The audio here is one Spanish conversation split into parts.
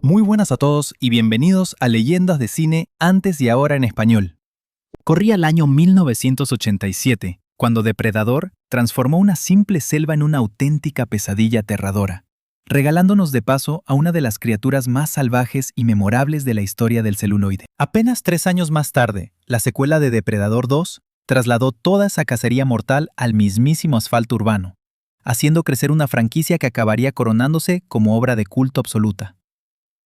Muy buenas a todos y bienvenidos a Leyendas de Cine Antes y Ahora en Español. Corría el año 1987, cuando Depredador transformó una simple selva en una auténtica pesadilla aterradora, regalándonos de paso a una de las criaturas más salvajes y memorables de la historia del celuloide. Apenas 3 años más tarde, la secuela de Depredador 2 trasladó toda esa cacería mortal al mismísimo asfalto urbano, haciendo crecer una franquicia que acabaría coronándose como obra de culto absoluta.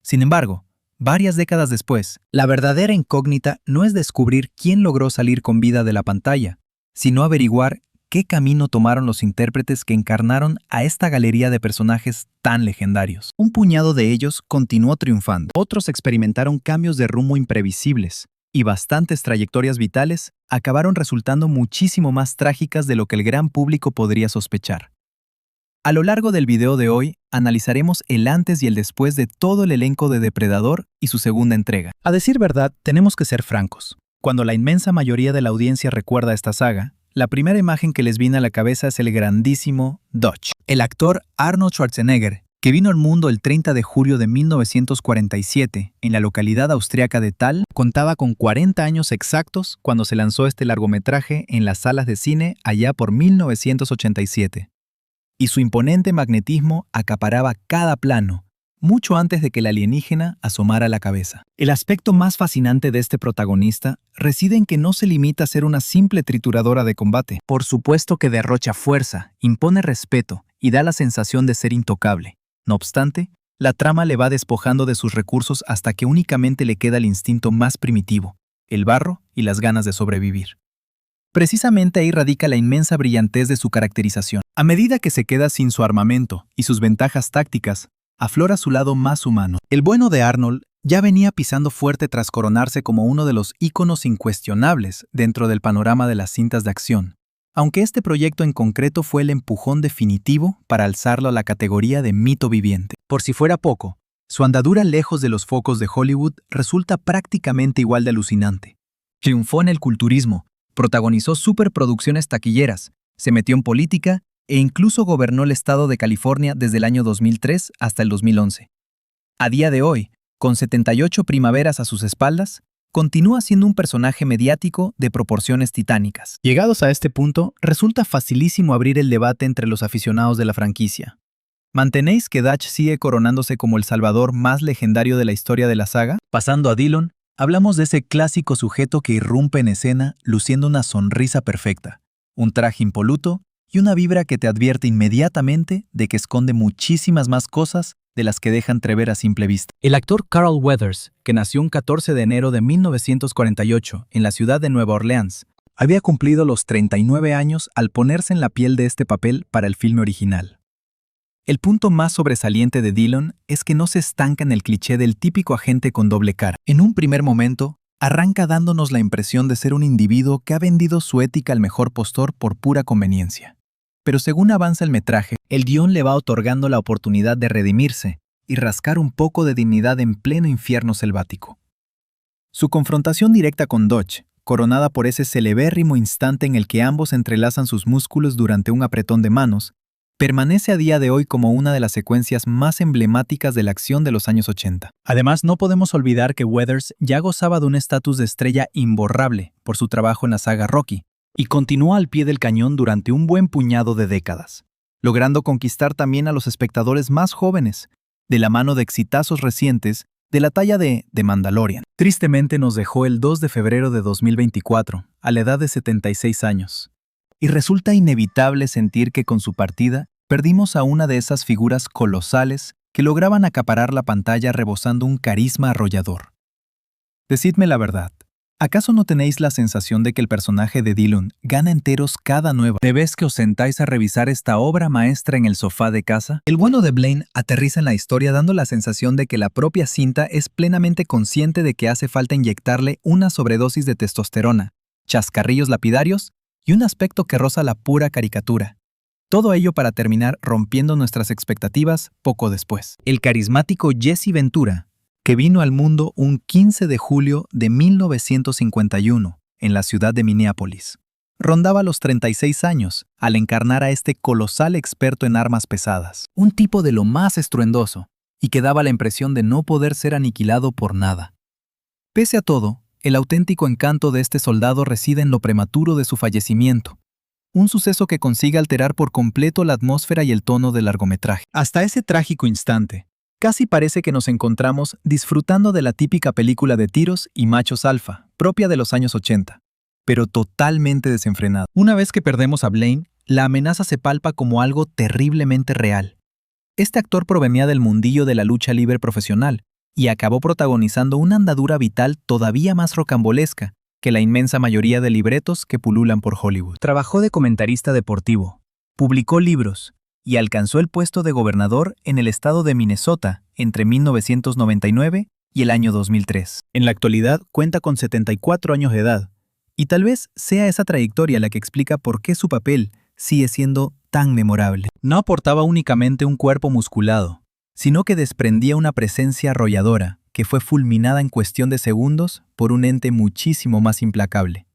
Sin embargo, varias décadas después, la verdadera incógnita no es descubrir quién logró salir con vida de la pantalla, sino averiguar qué camino tomaron los intérpretes que encarnaron a esta galería de personajes tan legendarios. Un puñado de ellos continuó triunfando, otros experimentaron cambios de rumbo imprevisibles, y bastantes trayectorias vitales acabaron resultando muchísimo más trágicas de lo que el gran público podría sospechar. A lo largo del video de hoy, analizaremos el antes y el después de todo el elenco de Depredador y su segunda entrega. A decir verdad, tenemos que ser francos. Cuando la inmensa mayoría de la audiencia recuerda esta saga, la primera imagen que les viene a la cabeza es el grandísimo Dutch. El actor Arnold Schwarzenegger, que vino al mundo el 30 de julio de 1947 en la localidad austriaca de Thal, contaba con 40 años exactos cuando se lanzó este largometraje en las salas de cine allá por 1987. Y su imponente magnetismo acaparaba cada plano, mucho antes de que el alienígena asomara la cabeza. El aspecto más fascinante de este protagonista reside en que no se limita a ser una simple trituradora de combate. Por supuesto que derrocha fuerza, impone respeto y da la sensación de ser intocable. No obstante, la trama le va despojando de sus recursos hasta que únicamente le queda el instinto más primitivo, el barro y las ganas de sobrevivir. Precisamente ahí radica la inmensa brillantez de su caracterización. A medida que se queda sin su armamento y sus ventajas tácticas, aflora su lado más humano. El bueno de Arnold ya venía pisando fuerte tras coronarse como uno de los íconos incuestionables dentro del panorama de las cintas de acción, aunque este proyecto en concreto fue el empujón definitivo para alzarlo a la categoría de mito viviente. Por si fuera poco, su andadura lejos de los focos de Hollywood resulta prácticamente igual de alucinante. Triunfó en el culturismo, protagonizó superproducciones taquilleras, se metió en política e incluso gobernó el estado de California desde el año 2003 hasta el 2011. A día de hoy, con 78 primaveras a sus espaldas, continúa siendo un personaje mediático de proporciones titánicas. Llegados a este punto, resulta facilísimo abrir el debate entre los aficionados de la franquicia. ¿Mantenéis que Dutch sigue coronándose como el salvador más legendario de la historia de la saga? Pasando a Dillon, hablamos de ese clásico sujeto que irrumpe en escena luciendo una sonrisa perfecta, un traje impoluto y una vibra que te advierte inmediatamente de que esconde muchísimas más cosas de las que deja entrever a simple vista. El actor Carl Weathers, que nació un 14 de enero de 1948 en la ciudad de Nueva Orleans, había cumplido los 39 años al ponerse en la piel de este papel para el filme original. El punto más sobresaliente de Dillon es que no se estanca en el cliché del típico agente con doble cara. En un primer momento, arranca dándonos la impresión de ser un individuo que ha vendido su ética al mejor postor por pura conveniencia. Pero según avanza el metraje, el guión le va otorgando la oportunidad de redimirse y rascar un poco de dignidad en pleno infierno selvático. Su confrontación directa con Dutch, coronada por ese celebérrimo instante en el que ambos entrelazan sus músculos durante un apretón de manos, permanece a día de hoy como una de las secuencias más emblemáticas de la acción de los años 80. Además, no podemos olvidar que Weathers ya gozaba de un estatus de estrella imborrable por su trabajo en la saga Rocky, y continuó al pie del cañón durante un buen puñado de décadas, logrando conquistar también a los espectadores más jóvenes, de la mano de exitazos recientes de la talla de The Mandalorian. Tristemente nos dejó el 2 de febrero de 2024, a la edad de 76 años. Y resulta inevitable sentir que con su partida perdimos a una de esas figuras colosales que lograban acaparar la pantalla rebosando un carisma arrollador. Decidme la verdad. ¿Acaso no tenéis la sensación de que el personaje de Dillon gana enteros cada nueva vez que os sentáis a revisar esta obra maestra en el sofá de casa? El bueno de Blaine aterriza en la historia dando la sensación de que la propia cinta es plenamente consciente de que hace falta inyectarle una sobredosis de testosterona, chascarrillos lapidarios y un aspecto que roza la pura caricatura. Todo ello para terminar rompiendo nuestras expectativas poco después. El carismático Jesse Ventura, que vino al mundo un 15 de julio de 1951 en la ciudad de Minneapolis. Rondaba los 36 años al encarnar a este colosal experto en armas pesadas, un tipo de lo más estruendoso, y que daba la impresión de no poder ser aniquilado por nada. Pese a todo, el auténtico encanto de este soldado reside en lo prematuro de su fallecimiento, un suceso que consigue alterar por completo la atmósfera y el tono del largometraje. Hasta ese trágico instante, casi parece que nos encontramos disfrutando de la típica película de tiros y machos alfa, propia de los años 80, pero totalmente desenfrenada. Una vez que perdemos a Blaine, la amenaza se palpa como algo terriblemente real. Este actor provenía del mundillo de la lucha libre profesional y acabó protagonizando una andadura vital todavía más rocambolesca que la inmensa mayoría de libretos que pululan por Hollywood. Trabajó de comentarista deportivo, publicó libros y alcanzó el puesto de gobernador en el estado de Minnesota entre 1999 y el año 2003. En la actualidad cuenta con 74 años de edad, y tal vez sea esa trayectoria la que explica por qué su papel sigue siendo tan memorable. No aportaba únicamente un cuerpo musculado, sino que desprendía una presencia arrolladora que fue fulminada en cuestión de segundos por un ente muchísimo más implacable.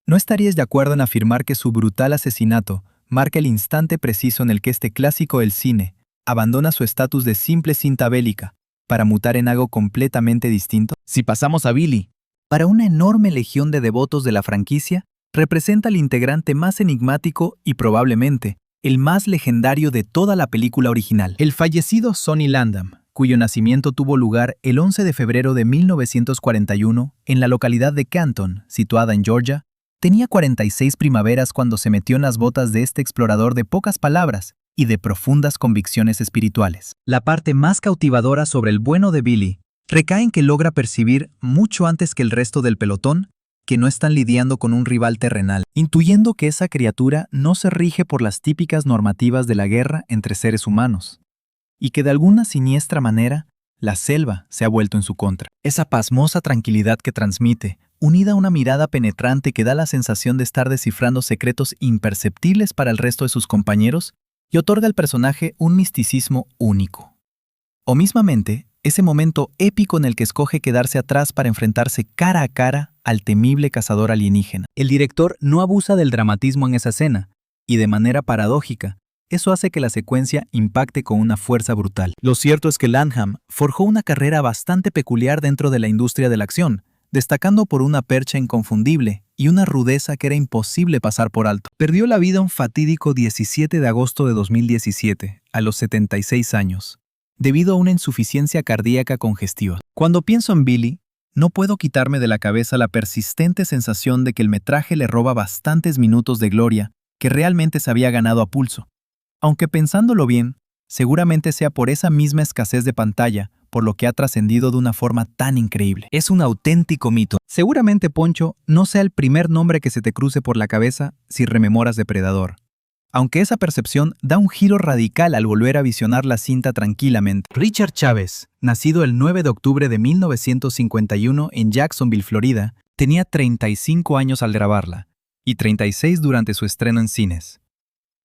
¿No estaríais de acuerdo en afirmar que su brutal asesinato marca el instante preciso en el que este clásico del cine abandona su estatus de simple cinta bélica para mutar en algo completamente distinto? Si pasamos a Billy, para una enorme legión de devotos de la franquicia, representa el integrante más enigmático y probablemente el más legendario de toda la película original. El fallecido Sonny Landham, cuyo nacimiento tuvo lugar el 11 de febrero de 1941 en la localidad de Canton, situada en Georgia, tenía 46 primaveras cuando se metió en las botas de este explorador de pocas palabras y de profundas convicciones espirituales. La parte más cautivadora sobre el bueno de Billy recae en que logra percibir mucho antes que el resto del pelotón que no están lidiando con un rival terrenal, intuyendo que esa criatura no se rige por las típicas normativas de la guerra entre seres humanos, y que de alguna siniestra manera la selva se ha vuelto en su contra. Esa pasmosa tranquilidad que transmite, unida a una mirada penetrante que da la sensación de estar descifrando secretos imperceptibles para el resto de sus compañeros, y otorga al personaje un misticismo único. O mismamente, ese momento épico en el que escoge quedarse atrás para enfrentarse cara a cara al temible cazador alienígena. El director no abusa del dramatismo en esa escena, y de manera paradójica, eso hace que la secuencia impacte con una fuerza brutal. Lo cierto es que Landham forjó una carrera bastante peculiar dentro de la industria de la acción, destacando por una percha inconfundible y una rudeza que era imposible pasar por alto. Perdió la vida un fatídico 17 de agosto de 2017, a los 76 años, debido a una insuficiencia cardíaca congestiva. Cuando pienso en Billy, no puedo quitarme de la cabeza la persistente sensación de que el metraje le roba bastantes minutos de gloria que realmente se había ganado a pulso. Aunque pensándolo bien, seguramente sea por esa misma escasez de pantalla por lo que ha trascendido de una forma tan increíble. Es un auténtico mito. Seguramente Poncho no sea el primer nombre que se te cruce por la cabeza si rememoras Depredador, aunque esa percepción da un giro radical al volver a visionar la cinta tranquilamente. Richard Chávez, nacido el 9 de octubre de 1951 en Jacksonville, Florida, tenía 35 años al grabarla y 36 durante su estreno en cines.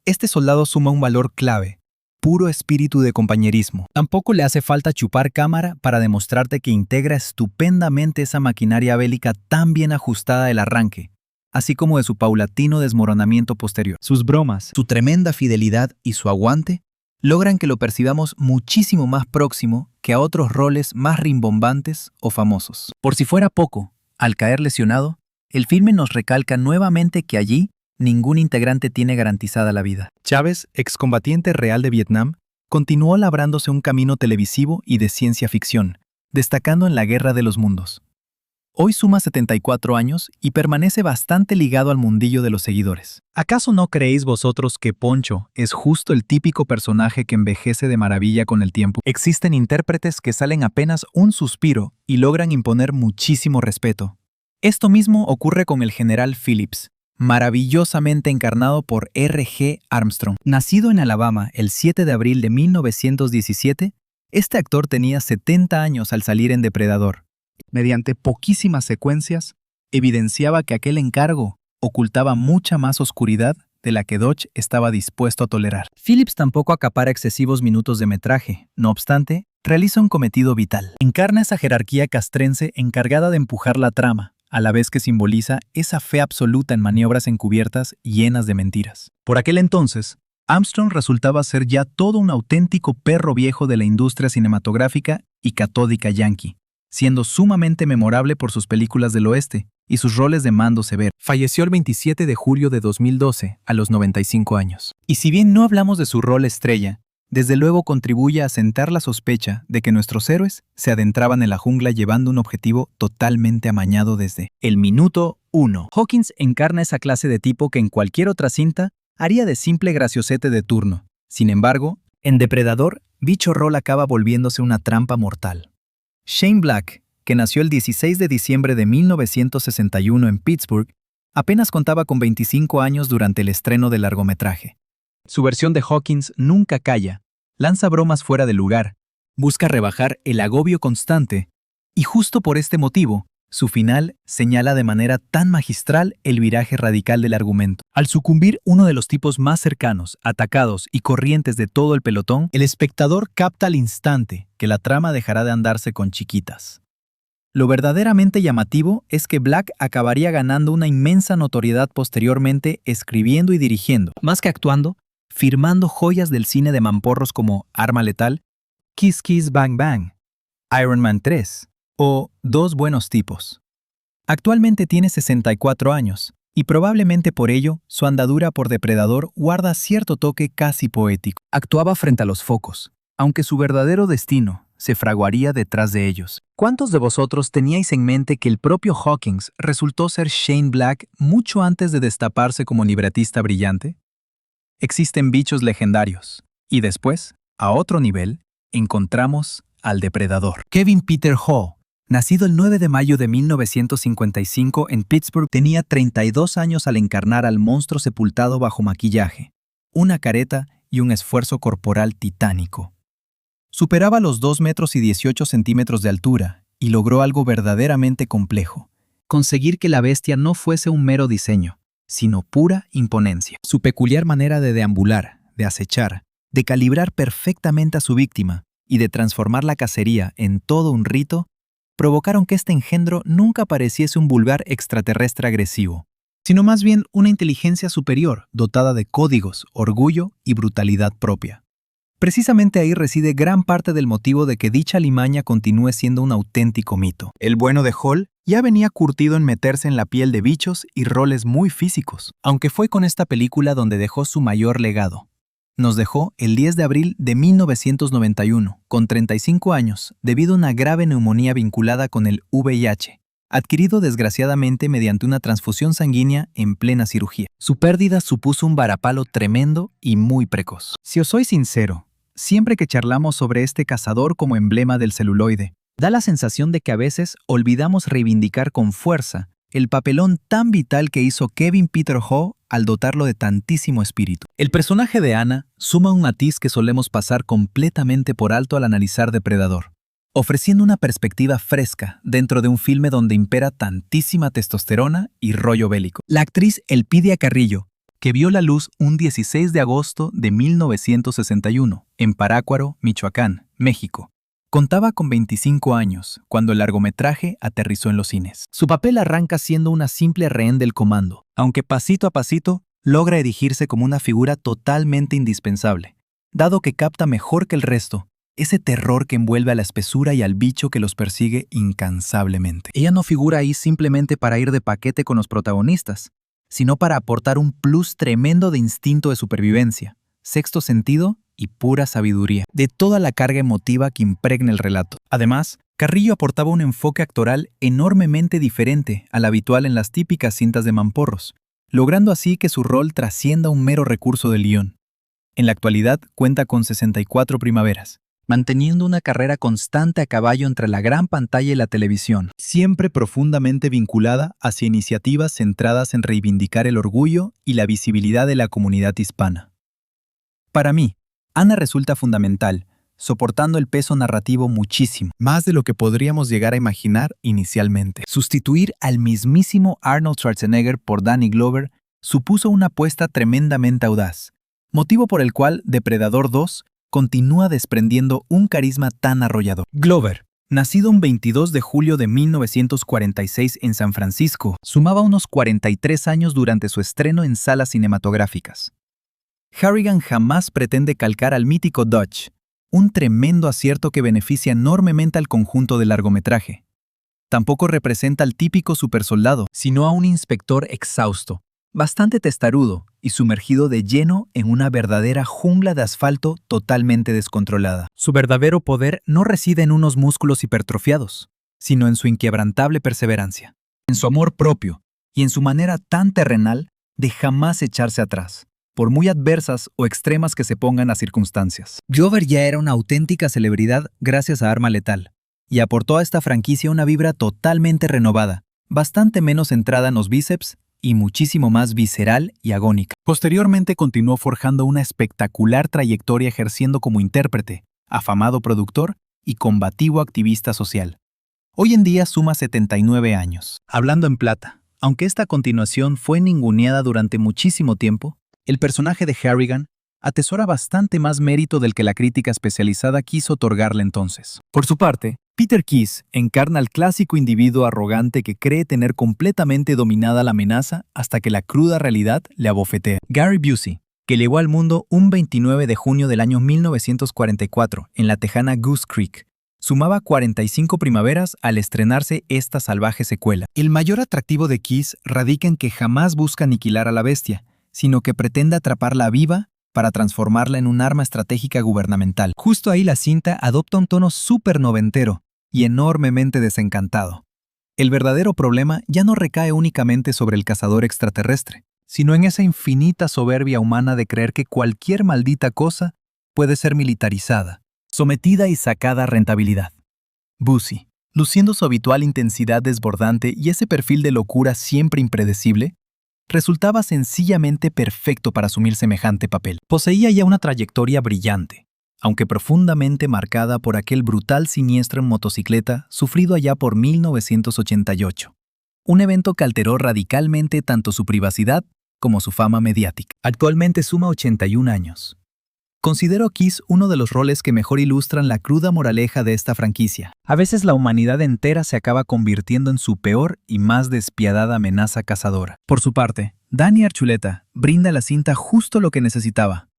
Este soldado suma un valor clave, puro espíritu de compañerismo. Tampoco le hace falta chupar cámara para demostrarte que integra estupendamente esa maquinaria bélica tan bien ajustada del arranque, así como de su paulatino desmoronamiento posterior. Sus bromas, su tremenda fidelidad y su aguante logran que lo percibamos muchísimo más próximo que a otros roles más rimbombantes o famosos. Por si fuera poco, al caer lesionado, el filme nos recalca nuevamente que allí ningún integrante tiene garantizada la vida. Chávez, excombatiente real de Vietnam, continuó labrándose un camino televisivo y de ciencia ficción, destacando en La Guerra de los Mundos. Hoy suma 74 años y permanece bastante ligado al mundillo de los seguidores. ¿Acaso no creéis vosotros que Poncho es justo el típico personaje que envejece de maravilla con el tiempo? Existen intérpretes que salen apenas un suspiro y logran imponer muchísimo respeto. Esto mismo ocurre con el general Phillips, maravillosamente encarnado por R.G. Armstrong. Nacido en Alabama el 7 de abril de 1917, este actor tenía 70 años al salir en Depredador. Mediante poquísimas secuencias, evidenciaba que aquel encargo ocultaba mucha más oscuridad de la que Dodge estaba dispuesto a tolerar. Phillips tampoco acapara excesivos minutos de metraje, no obstante, realiza un cometido vital. Encarna esa jerarquía castrense encargada de empujar la trama, a la vez que simboliza esa fe absoluta en maniobras encubiertas llenas de mentiras. Por aquel entonces, Armstrong resultaba ser ya todo un auténtico perro viejo de la industria cinematográfica y catódica yankee, siendo sumamente memorable por sus películas del oeste y sus roles de mando severo. Falleció el 27 de julio de 2012, a los 95 años. Y si bien no hablamos de su rol estrella, desde luego contribuye a asentar la sospecha de que nuestros héroes se adentraban en la jungla llevando un objetivo totalmente amañado desde el minuto 1. Hawkins encarna esa clase de tipo que en cualquier otra cinta haría de simple graciosete de turno. Sin embargo, en Depredador, dicho rol acaba volviéndose una trampa mortal. Shane Black, que nació el 16 de diciembre de 1961 en Pittsburgh, apenas contaba con 25 años durante el estreno del largometraje. Su versión de Hawkins nunca calla, lanza bromas fuera de lugar, busca rebajar el agobio constante, y justo por este motivo, su final señala de manera tan magistral el viraje radical del argumento. Al sucumbir uno de los tipos más cercanos, atacados y corrientes de todo el pelotón, el espectador capta al instante que la trama dejará de andarse con chiquitas. Lo verdaderamente llamativo es que Black acabaría ganando una inmensa notoriedad posteriormente escribiendo y dirigiendo, más que actuando, firmando joyas del cine de mamporros como Arma Letal, Kiss Kiss Bang Bang, Iron Man 3 o Dos Buenos Tipos. Actualmente tiene 64 años y probablemente por ello su andadura por Depredador guarda cierto toque casi poético. Actuaba frente a los focos, aunque su verdadero destino se fraguaría detrás de ellos. ¿Cuántos de vosotros teníais en mente que el propio Hawkins resultó ser Shane Black mucho antes de destaparse como libretista brillante? Existen bichos legendarios, y después, a otro nivel, encontramos al Depredador. Kevin Peter Hall, nacido el 9 de mayo de 1955 en Pittsburgh, tenía 32 años al encarnar al monstruo sepultado bajo maquillaje, una careta y un esfuerzo corporal titánico. Superaba los 2 metros y 18 centímetros de altura y logró algo verdaderamente complejo: conseguir que la bestia no fuese un mero diseño, sino pura imponencia. Su peculiar manera de deambular, de acechar, de calibrar perfectamente a su víctima y de transformar la cacería en todo un rito, provocaron que este engendro nunca pareciese un vulgar extraterrestre agresivo, sino más bien una inteligencia superior dotada de códigos, orgullo y brutalidad propia. Precisamente ahí reside gran parte del motivo de que dicha alimaña continúe siendo un auténtico mito. El bueno de Hall ya venía curtido en meterse en la piel de bichos y roles muy físicos, aunque fue con esta película donde dejó su mayor legado. Nos dejó el 10 de abril de 1991, con 35 años, debido a una grave neumonía vinculada con el VIH, adquirido desgraciadamente mediante una transfusión sanguínea en plena cirugía. Su pérdida supuso un varapalo tremendo y muy precoz. Si os soy sincero, siempre que charlamos sobre este cazador como emblema del celuloide, da la sensación de que a veces olvidamos reivindicar con fuerza el papelón tan vital que hizo Kevin Peter Hall al dotarlo de tantísimo espíritu. El personaje de Anna suma un matiz que solemos pasar completamente por alto al analizar Depredador, ofreciendo una perspectiva fresca dentro de un filme donde impera tantísima testosterona y rollo bélico. La actriz Elpidia Carrillo, que vio la luz un 16 de agosto de 1961 en Parácuaro, Michoacán, México, contaba con 25 años cuando el largometraje aterrizó en los cines. Su papel arranca siendo una simple rehén del comando, aunque pasito a pasito logra erigirse como una figura totalmente indispensable, dado que capta mejor que el resto ese terror que envuelve a la espesura y al bicho que los persigue incansablemente. Ella no figura ahí simplemente para ir de paquete con los protagonistas, sino para aportar un plus tremendo de instinto de supervivencia, sexto sentido y pura sabiduría, de toda la carga emotiva que impregna el relato. Además, Carrillo aportaba un enfoque actoral enormemente diferente al habitual en las típicas cintas de mamporros, logrando así que su rol trascienda un mero recurso del guión. En la actualidad cuenta con 64 primaveras, manteniendo una carrera constante a caballo entre la gran pantalla y la televisión, siempre profundamente vinculada hacia iniciativas centradas en reivindicar el orgullo y la visibilidad de la comunidad hispana. Para mí, Anna resulta fundamental, soportando el peso narrativo muchísimo, más de lo que podríamos llegar a imaginar inicialmente. Sustituir al mismísimo Arnold Schwarzenegger por Danny Glover supuso una apuesta tremendamente audaz, motivo por el cual Depredador 2 continúa desprendiendo un carisma tan arrollador. Glover, nacido un 22 de julio de 1946 en San Francisco, sumaba unos 43 años durante su estreno en salas cinematográficas. Harrigan jamás pretende calcar al mítico Dodge, un tremendo acierto que beneficia enormemente al conjunto del largometraje. Tampoco representa al típico supersoldado, sino a un inspector exhausto, bastante testarudo y sumergido de lleno en una verdadera jungla de asfalto totalmente descontrolada. Su verdadero poder no reside en unos músculos hipertrofiados, sino en su inquebrantable perseverancia, en su amor propio y en su manera tan terrenal de jamás echarse atrás, por muy adversas o extremas que se pongan las circunstancias. Glover ya era una auténtica celebridad gracias a Arma Letal, y aportó a esta franquicia una vibra totalmente renovada, bastante menos centrada en los bíceps y muchísimo más visceral y agónica. Posteriormente continuó forjando una espectacular trayectoria ejerciendo como intérprete, afamado productor y combativo activista social. Hoy en día suma 79 años. Hablando en plata, aunque esta continuación fue ninguneada durante muchísimo tiempo, el personaje de Harrigan atesora bastante más mérito del que la crítica especializada quiso otorgarle entonces. Por su parte, Peter Keyes encarna al clásico individuo arrogante que cree tener completamente dominada la amenaza hasta que la cruda realidad le abofetea. Gary Busey, que llegó al mundo un 29 de junio del año 1944 en la tejana Goose Creek, sumaba 45 primaveras al estrenarse esta salvaje secuela. El mayor atractivo de Keyes radica en que jamás busca aniquilar a la bestia, sino que pretende atraparla viva para transformarla en un arma estratégica gubernamental. Justo ahí la cinta adopta un tono súper noventero y enormemente desencantado. El verdadero problema ya no recae únicamente sobre el cazador extraterrestre, sino en esa infinita soberbia humana de creer que cualquier maldita cosa puede ser militarizada, sometida y sacada a rentabilidad. Busey, luciendo su habitual intensidad desbordante y ese perfil de locura siempre impredecible, resultaba sencillamente perfecto para asumir semejante papel. Poseía ya una trayectoria brillante, aunque profundamente marcada por aquel brutal siniestro en motocicleta sufrido allá por 1988. Un evento que alteró radicalmente tanto su privacidad como su fama mediática. Actualmente suma 81 años. Considero a Keyes uno de los roles que mejor ilustran la cruda moraleja de esta franquicia. A veces la humanidad entera se acaba convirtiendo en su peor y más despiadada amenaza cazadora. Por su parte, Danny Archuleta brinda a la cinta justo lo que necesitaba: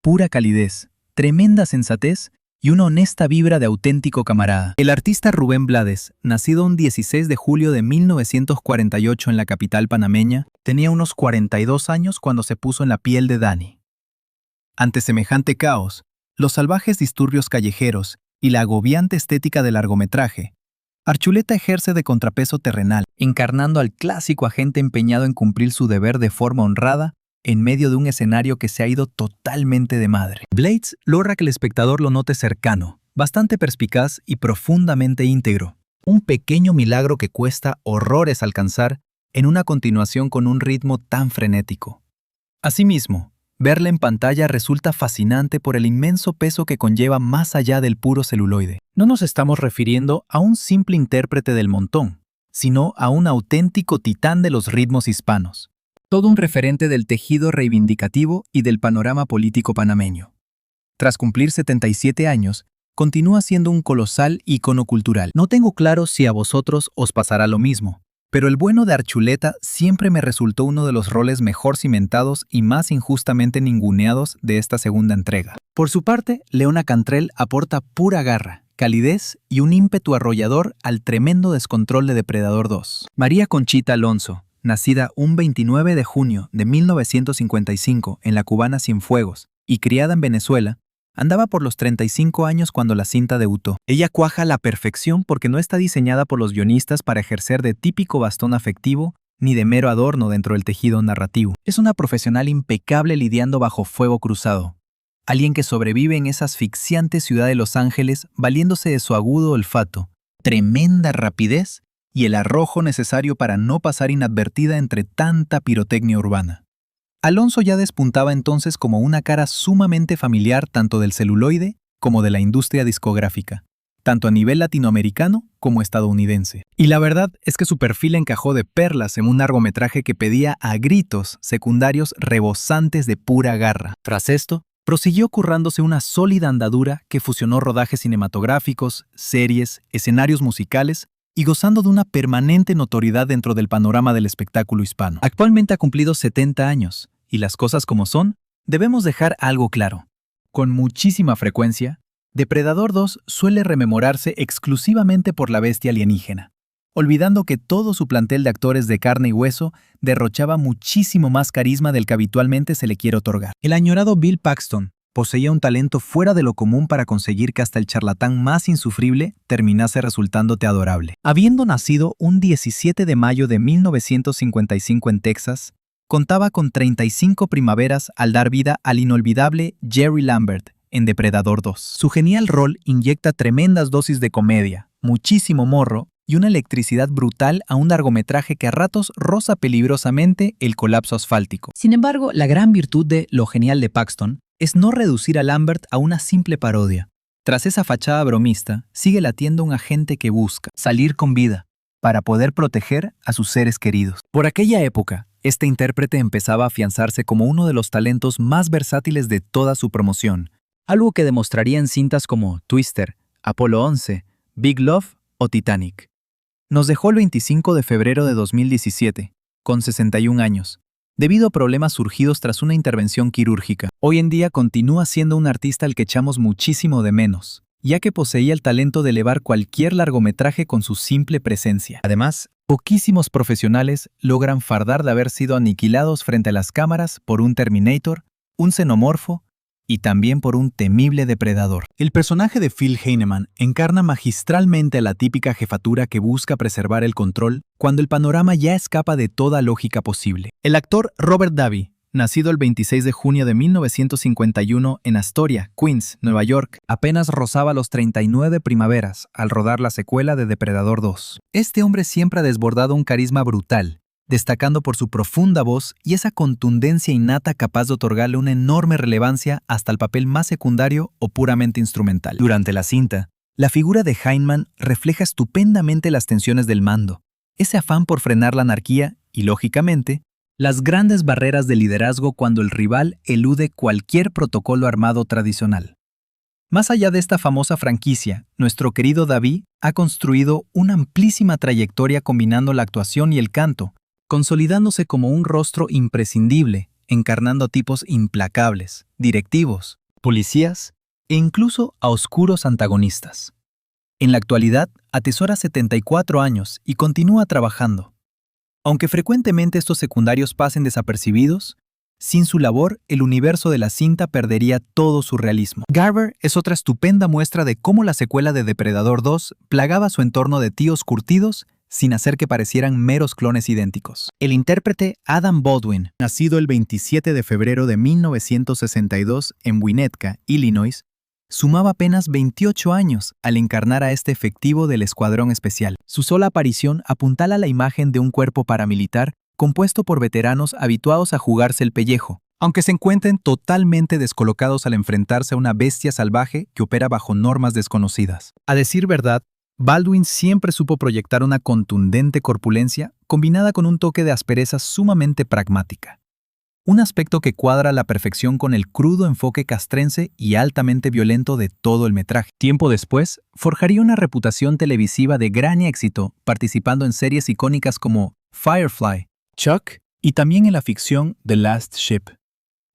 pura calidez, tremenda sensatez y una honesta vibra de auténtico camarada. El artista Rubén Blades, nacido un 16 de julio de 1948 en la capital panameña, tenía unos 42 años cuando se puso en la piel de Danny. Ante semejante caos, los salvajes disturbios callejeros y la agobiante estética del largometraje, Archuleta ejerce de contrapeso terrenal, encarnando al clásico agente empeñado en cumplir su deber de forma honrada en medio de un escenario que se ha ido totalmente de madre. Blades logra que el espectador lo note cercano, bastante perspicaz y profundamente íntegro. Un pequeño milagro que cuesta horrores alcanzar en una continuación con un ritmo tan frenético. Asimismo, verla en pantalla resulta fascinante por el inmenso peso que conlleva más allá del puro celuloide. No nos estamos refiriendo a un simple intérprete del montón, sino a un auténtico titán de los ritmos hispanos. Todo un referente del tejido reivindicativo y del panorama político panameño. Tras cumplir 77 años, continúa siendo un colosal ícono cultural. No tengo claro si a vosotros os pasará lo mismo, pero el bueno de Archuleta siempre me resultó uno de los roles mejor cimentados y más injustamente ninguneados de esta segunda entrega. Por su parte, Leona Cantrell aporta pura garra, calidez y un ímpetu arrollador al tremendo descontrol de Depredador 2. María Conchita Alonso, nacida un 29 de junio de 1955 en la cubana Cienfuegos y criada en Venezuela, andaba por los 35 años cuando la cinta debutó. Ella cuaja a la perfección porque no está diseñada por los guionistas para ejercer de típico bastón afectivo ni de mero adorno dentro del tejido narrativo. Es una profesional impecable lidiando bajo fuego cruzado. Alguien que sobrevive en esa asfixiante ciudad de Los Ángeles valiéndose de su agudo olfato, tremenda rapidez y el arrojo necesario para no pasar inadvertida entre tanta pirotecnia urbana. Alonso ya despuntaba entonces como una cara sumamente familiar tanto del celuloide como de la industria discográfica, tanto a nivel latinoamericano como estadounidense. Y la verdad es que su perfil encajó de perlas en un largometraje que pedía a gritos secundarios rebosantes de pura garra. Tras esto, prosiguió currándose una sólida andadura que fusionó rodajes cinematográficos, series, escenarios musicales y gozando de una permanente notoriedad dentro del panorama del espectáculo hispano. Actualmente ha cumplido 70 años, y las cosas como son, Debemos dejar algo claro. Con muchísima frecuencia, Depredador 2 suele rememorarse exclusivamente por la bestia alienígena, olvidando que todo su plantel de actores de carne y hueso derrochaba muchísimo más carisma del que habitualmente se le quiere otorgar. El añorado Bill Paxton poseía un talento fuera de lo común para conseguir que hasta el charlatán más insufrible terminase resultándote adorable. Habiendo nacido un 17 de mayo de 1955 en Texas, contaba con 35 primaveras al dar vida al inolvidable Jerry Lambert en Depredador 2. Su genial rol inyecta tremendas dosis de comedia, muchísimo morro y una electricidad brutal a un largometraje que a ratos roza peligrosamente el colapso asfáltico. Sin embargo, la gran virtud de Lo genial de Paxton es no reducir a Lambert a una simple parodia. Tras esa fachada bromista, sigue latiendo un agente que busca salir con vida para poder proteger a sus seres queridos. Por aquella época, este intérprete empezaba a afianzarse como uno de los talentos más versátiles de toda su promoción, algo que demostraría en cintas como Twister, Apolo 11, Big Love o Titanic. Nos dejó el 25 de febrero de 2017, con 61 años, debido a problemas surgidos tras una intervención quirúrgica. Hoy en día continúa siendo un artista al que echamos muchísimo de menos, ya que poseía el talento de elevar cualquier largometraje con su simple presencia. Además, poquísimos profesionales logran fardar de haber sido aniquilados frente a las cámaras por un Terminator, un xenomorfo y también por un temible depredador. El personaje de Phil Heinemann encarna magistralmente a la típica jefatura que busca preservar el control cuando el panorama ya escapa de toda lógica posible. El actor Robert Davi, nacido el 26 de junio de 1951 en Astoria, Queens, Nueva York, apenas rozaba los 39 primaveras al rodar la secuela de Depredador 2. Este hombre siempre ha desbordado un carisma brutal, destacando por su profunda voz y esa contundencia innata capaz de otorgarle una enorme relevancia hasta el papel más secundario o puramente instrumental. Durante la cinta, la figura de Heinemann refleja estupendamente las tensiones del mando, ese afán por frenar la anarquía y, lógicamente, las grandes barreras de liderazgo cuando el rival elude cualquier protocolo armado tradicional. Más allá de esta famosa franquicia, nuestro querido Davi ha construido una amplísima trayectoria combinando la actuación y el canto, consolidándose como un rostro imprescindible, encarnando a tipos implacables, directivos, policías e incluso a oscuros antagonistas. En la actualidad, atesora 74 años y continúa trabajando. Aunque frecuentemente estos secundarios pasen desapercibidos, sin su labor, el universo de la cinta perdería todo su realismo. Garber es otra estupenda muestra de cómo la secuela de Depredador 2 plagaba su entorno de tíos curtidos sin hacer que parecieran meros clones idénticos. El intérprete Adam Baldwin, nacido el 27 de febrero de 1962 en Winnetka, Illinois, sumaba apenas 28 años al encarnar a este efectivo del Escuadrón Especial. Su sola aparición apuntala la imagen de un cuerpo paramilitar compuesto por veteranos habituados a jugarse el pellejo, aunque se encuentren totalmente descolocados al enfrentarse a una bestia salvaje que opera bajo normas desconocidas. A decir verdad, Baldwin siempre supo proyectar una contundente corpulencia combinada con un toque de aspereza sumamente pragmática. Un aspecto que cuadra a la perfección con el crudo enfoque castrense y altamente violento de todo el metraje. Tiempo después, forjaría una reputación televisiva de gran éxito participando en series icónicas como Firefly, Chuck y también en la ficción The Last Ship.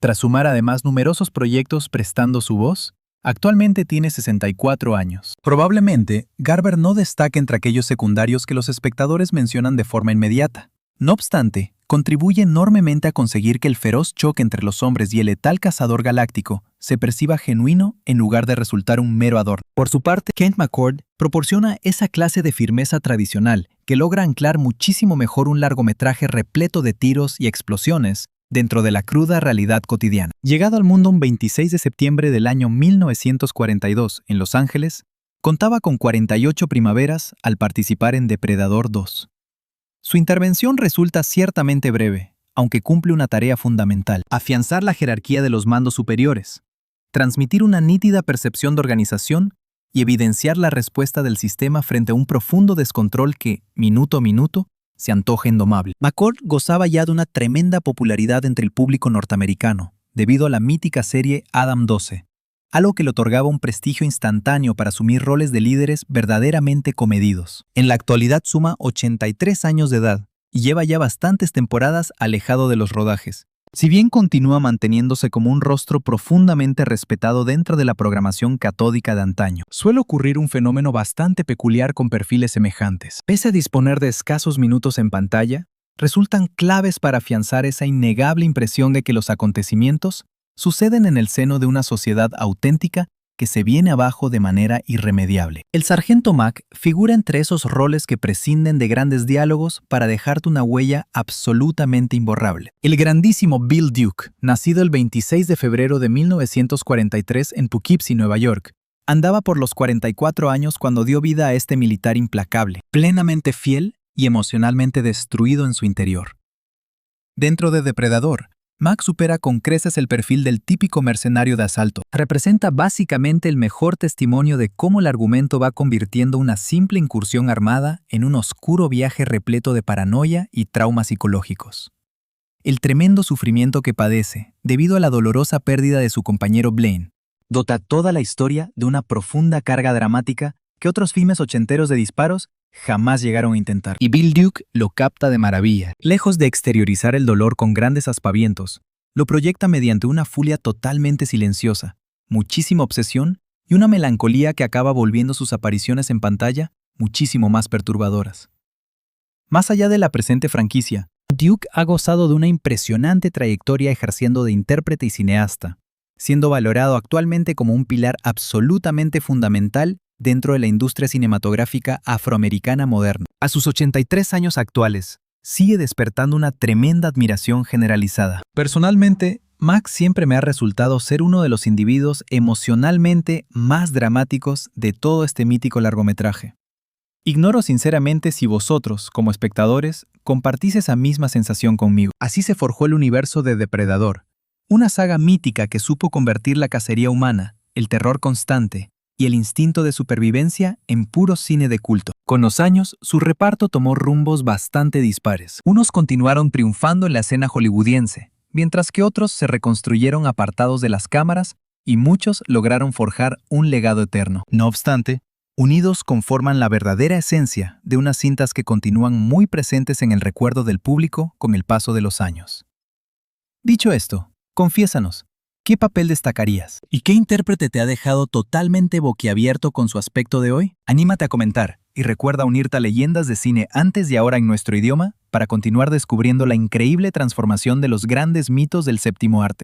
Tras sumar además numerosos proyectos prestando su voz, actualmente tiene 64 años. Probablemente, Garber no destaca entre aquellos secundarios que los espectadores mencionan de forma inmediata. No obstante, contribuye enormemente a conseguir que el feroz choque entre los hombres y el letal cazador galáctico se perciba genuino en lugar de resultar un mero adorno. Por su parte, Kent McCord proporciona esa clase de firmeza tradicional que logra anclar muchísimo mejor un largometraje repleto de tiros y explosiones dentro de la cruda realidad cotidiana. Llegado al mundo un 26 de septiembre del año 1942 en Los Ángeles, contaba con 48 primaveras al participar en Depredador 2. Su intervención resulta ciertamente breve, aunque cumple una tarea fundamental: afianzar la jerarquía de los mandos superiores, transmitir una nítida percepción de organización y evidenciar la respuesta del sistema frente a un profundo descontrol que, minuto a minuto, se antoja indomable. McCord gozaba ya de una tremenda popularidad entre el público norteamericano, debido a la mítica serie Adam 12, algo que le otorgaba un prestigio instantáneo para asumir roles de líderes verdaderamente comedidos. En la actualidad suma 83 años de edad y lleva ya bastantes temporadas alejado de los rodajes, Si bien continúa manteniéndose como un rostro profundamente respetado dentro de la programación catódica de antaño, suele ocurrir un fenómeno bastante peculiar con perfiles semejantes. Pese a disponer de escasos minutos en pantalla, resultan claves para afianzar esa innegable impresión de que los acontecimientos suceden en el seno de una sociedad auténtica que se viene abajo de manera irremediable. El sargento Mac figura entre esos roles que prescinden de grandes diálogos para dejarte una huella absolutamente imborrable. El grandísimo Bill Duke, nacido el 26 de febrero de 1943 en Poughkeepsie, Nueva York, andaba por los 44 años cuando dio vida a este militar implacable, plenamente fiel y emocionalmente destruido en su interior. Dentro de Depredador, Mac supera con creces el perfil del típico mercenario de asalto. Representa básicamente el mejor testimonio de cómo el argumento va convirtiendo una simple incursión armada en un oscuro viaje repleto de paranoia y traumas psicológicos. El tremendo sufrimiento que padece, debido a la dolorosa pérdida de su compañero Blaine, dota toda la historia de una profunda carga dramática que otros filmes ochenteros de disparos jamás llegaron a intentar. Y Bill Duke lo capta de maravilla. Lejos de exteriorizar el dolor con grandes aspavientos, lo proyecta mediante una furia totalmente silenciosa, muchísima obsesión y una melancolía que acaba volviendo sus apariciones en pantalla muchísimo más perturbadoras. Más allá de la presente franquicia, Duke ha gozado de una impresionante trayectoria ejerciendo de intérprete y cineasta, siendo valorado actualmente como un pilar absolutamente fundamental dentro de la industria cinematográfica afroamericana moderna. A sus 83 años actuales, sigue despertando una tremenda admiración generalizada. Personalmente, Max siempre me ha resultado ser uno de los individuos emocionalmente más dramáticos de todo este mítico largometraje. Ignoro sinceramente si vosotros, como espectadores, compartís esa misma sensación conmigo. Así se forjó el universo de Depredador, una saga mítica que supo convertir la cacería humana, el terror constante y el instinto de supervivencia en puro cine de culto. Con los años, su reparto tomó rumbos bastante dispares. Unos continuaron triunfando en la escena hollywoodiense, mientras que otros se reconstruyeron apartados de las cámaras y muchos lograron forjar un legado eterno. No obstante, unidos conforman la verdadera esencia de unas cintas que continúan muy presentes en el recuerdo del público con el paso de los años. Dicho esto, confiésanos, ¿qué papel destacarías? ¿Y qué intérprete te ha dejado totalmente boquiabierto con su aspecto de hoy? Anímate a comentar y recuerda unirte a Leyendas de Cine antes y ahora en nuestro idioma para continuar descubriendo la increíble transformación de los grandes mitos del séptimo arte.